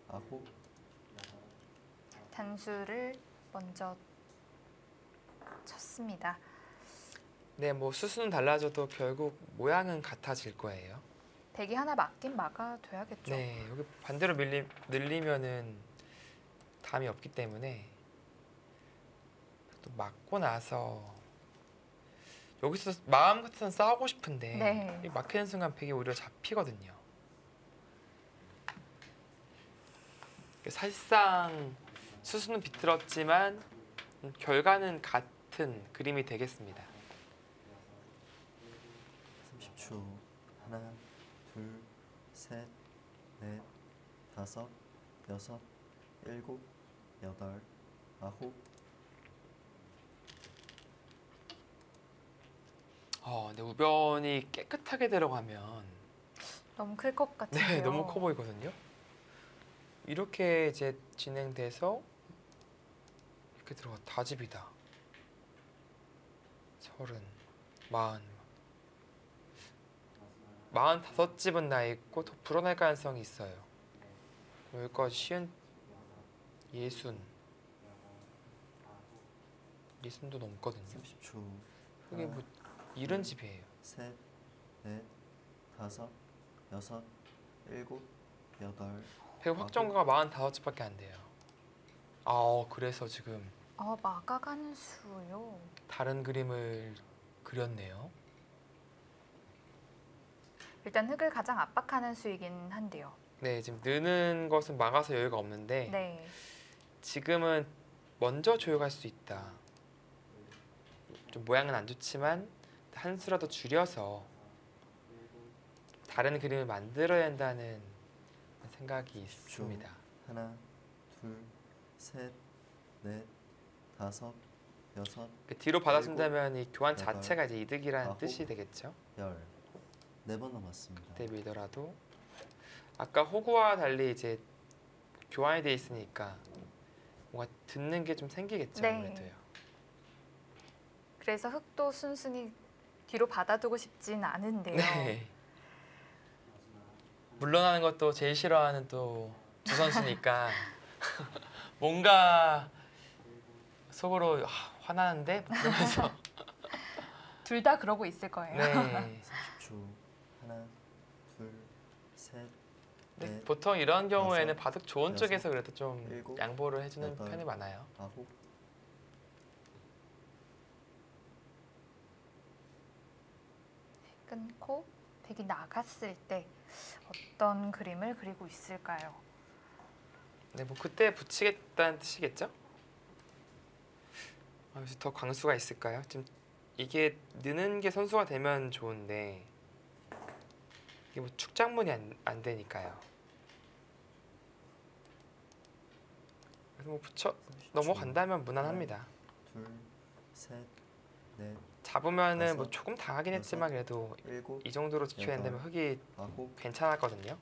아홉, 단수를 먼저 쳤습니다. 네, 뭐 수수는 달라져도 결국 모양은 같아질 거예요. 백이 하나 막긴 막아둬야겠죠. 네, 여기 반대로 늘리면은 담이 없기 때문에 또 막고 나서 여기서 마음 같아서는 싸우고 싶은데 네. 이 막히는 순간 백이 오히려 잡히거든요. 사실상 수수는 비틀었지만 결과는 같은 그림이 되겠습니다. 30초. 하나, 둘, 셋, 넷, 다섯, 여섯, 일곱, 여덟, 아홉. 근데 우변이 깨끗하게 들어가면 너무 클 것 같은데요. 네, 너무 커 보이거든요. 이렇게 이제 진행돼서 이렇게 들어가 다집이다. 30, 45집은 나 있고 더 불어날 가능성이 있어요. 여기까지 쉬운 예순도 넘거든요. 30초. 이게 뭐 이런 집이에요. 셋, 넷, 다섯, 여섯, 일곱, 여덟. 백 확정가가 45집밖에 안 돼요. 그래서 지금 막아가는 수요. 다른 그림을 그렸네요. 일단 흙을 가장 압박하는 수이긴 한데요. 네, 지금 느는 것은 막아서 여유가 없는데 네. 지금은 먼저 조용할 수 있다. 좀 모양은 안 좋지만 한 수라도 줄여서 다른 그림을 만들어야 한다는 생각이 있습니다. 하나, 둘, 셋, 넷, 다섯, 여섯, 뒤로 받아준다면 이 교환 여덟, 자체가 이제 이득이라는 아홉. 뜻이 되겠죠. 열. 4번 남았습니다. 그때 밀더라도 아까 호구와 달리 이제 교환이 돼 있으니까 뭔가 듣는 게 좀 생기겠죠. 네. 아무래도요. 그래서 흙도 순순히 뒤로 받아두고 싶진 않은데요. 네. 물러나는 것도 제일 싫어하는 또 두 선수니까 뭔가 속으로 화나는데 그러면서 둘 다 그러고 있을 거예요. 네. 30초. 하나, 둘, 셋, 근데 넷, 보통 이런 경우에는 다섯, 바둑 좋은 여섯, 쪽에서 그래도 좀 일곱, 양보를 해주는 여덟. 편이 많아요. 아홉. 끊고 백이 나갔을 때 어떤 그림을 그리고 있을까요? 네, 뭐 그때 붙이겠다는 뜻이겠죠? 그래서 더 광수가 있을까요? 지금 이게 느는 게 선수가 되면 좋은데 이게 뭐 축작문이 안 되니까요. 그래서 뭐 붙여 30초. 넘어간다면 무난합니다. 둘, 셋, 넷, 잡으면은 뭐 다섯, 조금 당하긴 여섯, 했지만 그래도 일곱, 이 정도로 지켜낸다면 흙이 아홉. 괜찮았거든요.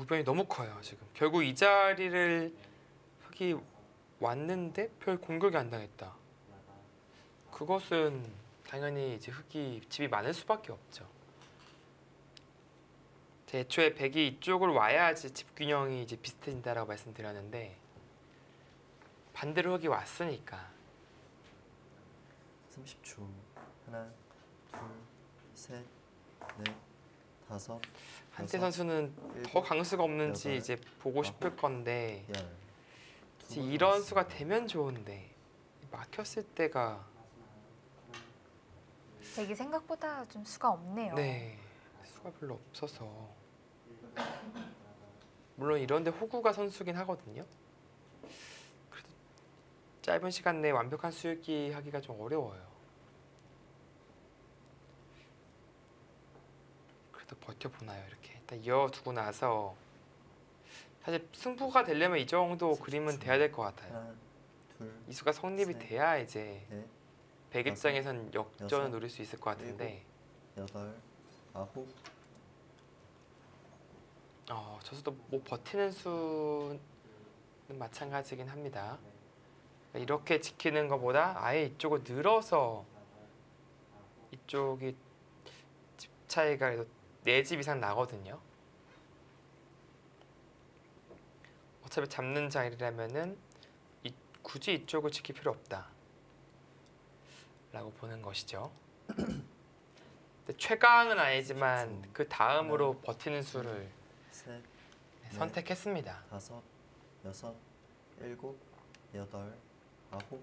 우변이 너무 커요 지금. 결국 이 자리를 흑이 왔는데 별 공격이 안 당했다. 그것은 당연히 이제 흑이 집이 많을 수밖에 없죠. 애초에 백이 이쪽으로 와야지 집 균형이 이제 비슷해진다라고 말씀드렸는데 반대로 흑이 왔으니까 30초. 하나, 둘, 셋, 넷, 다섯, 한태 여섯, 선수는 일곱, 더 강수가 없는지 여덟, 이제 보고 싶을 건데 열. 두 이제 번 이런 수가 남았습니다. 되면 좋은데 막혔을 때가 백이 생각보다 좀 수가 없네요. 네 수가 별로 없어서 물론 이런데 호구가 선수긴 하거든요. 그래도 짧은 시간 내에 완벽한 수읽기 하기가 좀 어려워요. 그래도 버텨보나요? 이렇게 일단 이어두고 나서 사실 승부가 되려면 이 정도 그림은 돼야 될 것 같아요. 하나, 둘, 이 수가 성립이 셋, 돼야 이제 넷, 백 다섯, 입장에선 역전을 여섯, 노릴 수 있을 것 같은데 여덟, 아홉, 저수도 뭐 버티는 수는 마찬가지긴 합니다. 이렇게 지키는 것보다 아예 이쪽을 늘어서 이쪽이 집 차이가 그래도 4집 이상 나거든요. 어차피 잡는 자리라면은 굳이 이쪽을 지킬 필요 없다 라고 보는 것이죠. 근데 최강은 아니지만 그 다음으로 버티는 수를 셋, 선택했습니다. 다섯, 여섯, 일곱, 여덟, 아홉,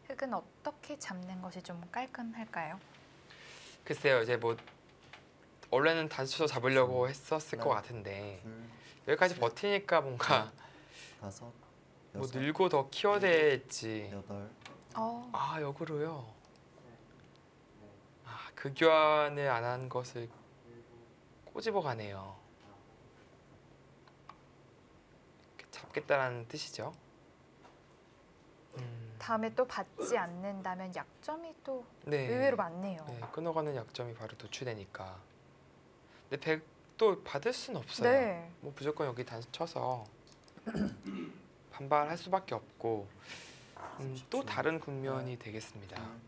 흑은 어떻게 잡는 것이 좀 깔끔할까요? 글쎄요, 이제 뭐 원래는 단수로 잡으려고 했었을 것 하나, 같은데 둘, 여기까지 셋, 버티니까 뭔가 다섯, 뭐 여섯, 늘고 더 키워야지. 여덟, 아 역으로요. 아 극교환을 안 한 것을 꼬집어 가네요. 잡겠다라는 뜻이죠. 다음에 또 받지 않는다면 약점이 또 네. 의외로 많네요. 네, 끊어가는 약점이 바로 도출되니까. 근데 백도 받을 수는 없어요. 네. 뭐 무조건 여기 단수 쳐서 반발할 수밖에 없고 또 다른 국면이 되겠습니다. 둘,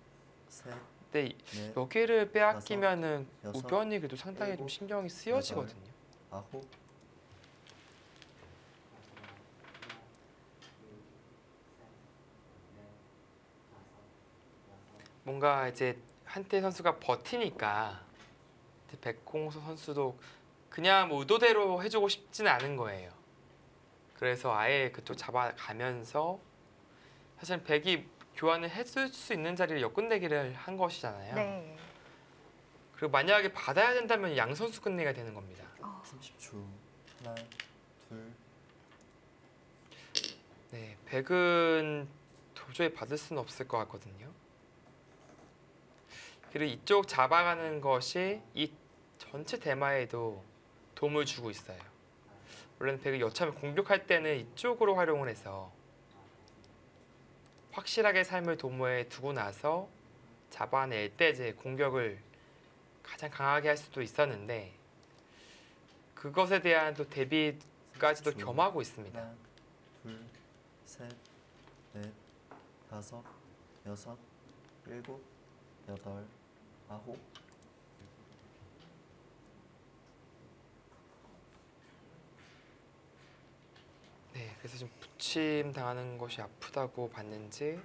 셋, 근데 넷, 여기를 빼앗기면은 여섯, 우변이 그래도 상당히 좀 일곱, 신경이 쓰여지거든요. 아홉, 뭔가 이제 한태 선수가 버티니까 이제 백홍서 선수도 그냥 뭐 의도대로 해주고 싶지는 않은 거예요. 그래서 아예 그쪽 잡아가면서 사실 백이 교환을 해줄 수 있는 자리를 역끝내기를 한 것이잖아요. 네. 그리고 만약에 받아야 된다면 양 선수 끝내가 되는 겁니다. 30초. 하나, 둘, 네, 백은 도저히 받을 수는 없을 것 같거든요. 그리고 이쪽 잡아가는 것이 이 전체 대마에도 도움을 주고 있어요. 원래는 백을 여차하면 공격할 때는 이쪽으로 활용을 해서 확실하게 삶을 도모에 두고 나서 잡아낼 때 이제 공격을 가장 강하게 할 수도 있었는데 그것에 대한 또 대비까지도 30초. 겸하고 있습니다. 하나, 둘, 셋, 넷, 다섯, 여섯, 일곱, 여덟, 아홉, 네, 그래서 좀 부침 당하는 것이 아프다고 봤는지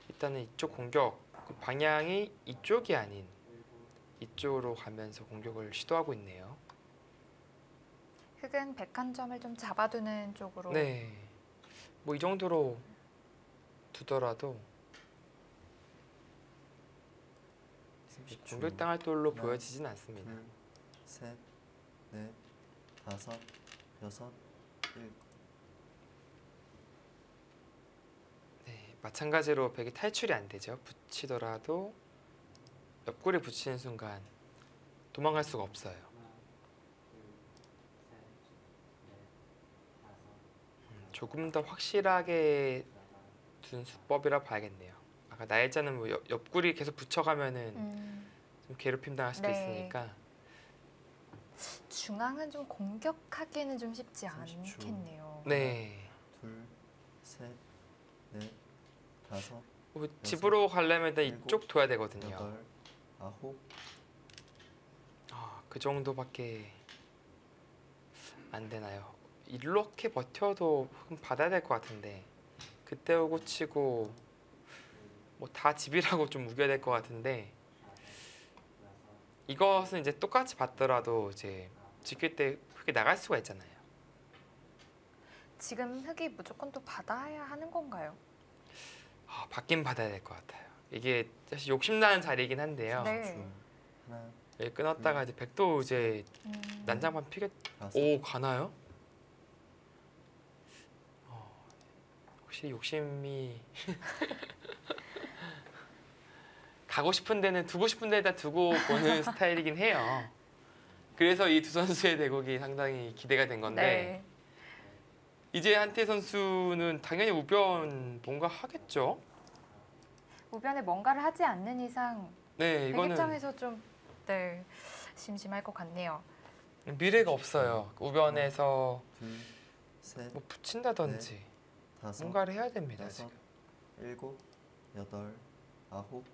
일단은 이쪽 공격 그 방향이 이쪽이 아닌 이쪽으로 가면서 공격을 시도하고 있네요. 흑은 백 한 점을 좀 잡아두는 쪽으로. 네, 뭐 이 정도로 두더라도 30초. 공격당할 돌로 하나, 보여지진 않습니다. 둘, 셋, 넷, 다섯, 여섯, 일곱, 마찬가지로 백이 탈출이 안 되죠. 붙이더라도 옆구리 붙이는 순간 도망갈 수가 없어요. 하나, 둘, 셋, 넷, 다섯, 조금 더 확실하게 여덟, 둔 수법이라 봐야겠네요. 아까 날짜는 뭐 옆구리 계속 붙여가면은 좀 괴롭힘 당할 수도 네. 있으니까. 중앙은 좀 공격하기는 좀 쉽지 30초. 않겠네요. 네. 둘, 셋, 넷, 다섯, 뭐 집으로 가려면 일단 일곱, 이쪽 둬야 되거든요. 여덟, 아홉, 그 정도밖에 안 되나요? 이렇게 버텨도 흠 받아야 될 것 같은데 그때 오고 치고 뭐 다 집이라고 좀 우겨야 될 것 같은데 이것은 이제 똑같이 받더라도 이제 지킬 때 흙이 나갈 수가 있잖아요. 지금 흙이 무조건 또 받아야 하는 건가요? 받긴 받아야 될 것 같아요. 이게 사실 욕심나는 자리이긴 한데요. 네. 줄. 하나, 여기 끊었다가 이제 백도 이제 난장판 피겠. 다섯, 오 가나요? 혹시 욕심이 가고 싶은 데는 두고 싶은 데다 두고 보는 스타일이긴 해요. 그래서 이 두 선수의 대국이 상당히 기대가 된 건데 네. 이제 한태 선수는 당연히 우변 뭔가 하겠죠? 우변에 뭔가를 하지 않는 이상 네, 백 이거는 입장에서 좀 네, 심심할 것 같네요. 미래가 없어요. 우변에서 둘, 셋, 뭐 붙인다든지 다섯, 뭔가를 해야 됩니다. 여섯, 지금. 일곱, 여덟, 아홉,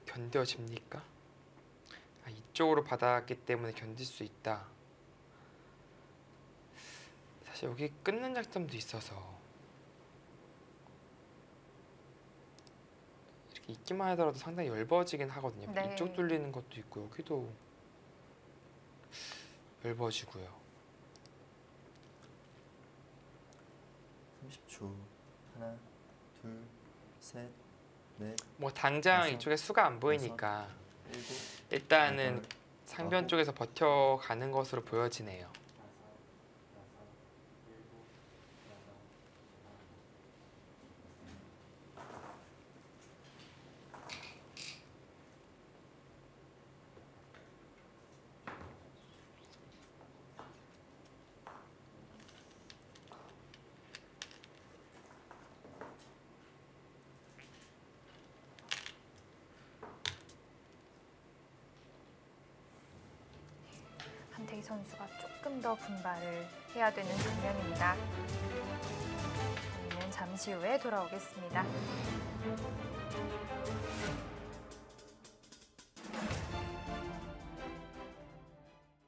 견뎌집니까? 이쪽으로 받았기 때문에 견딜 수 있다. 사실 여기 끊는 장점도 있어서 이렇게 있기만 하더라도 상당히 넓어지긴 하거든요. 네. 이쪽 뚫리는 것도 있고 여기도 넓어지고요. 30초. 하나, 둘, 셋, 넷, 뭐 당장 다섯, 이쪽에 수가 안 보이니까 일곱, 일단은 여덟, 상변 아홉. 쪽에서 버텨가는 것으로 보여지네요. 한태희 선수가 조금 더 분발을 해야 되는局面입니다. 저희는 잠시 후에 돌아오겠습니다.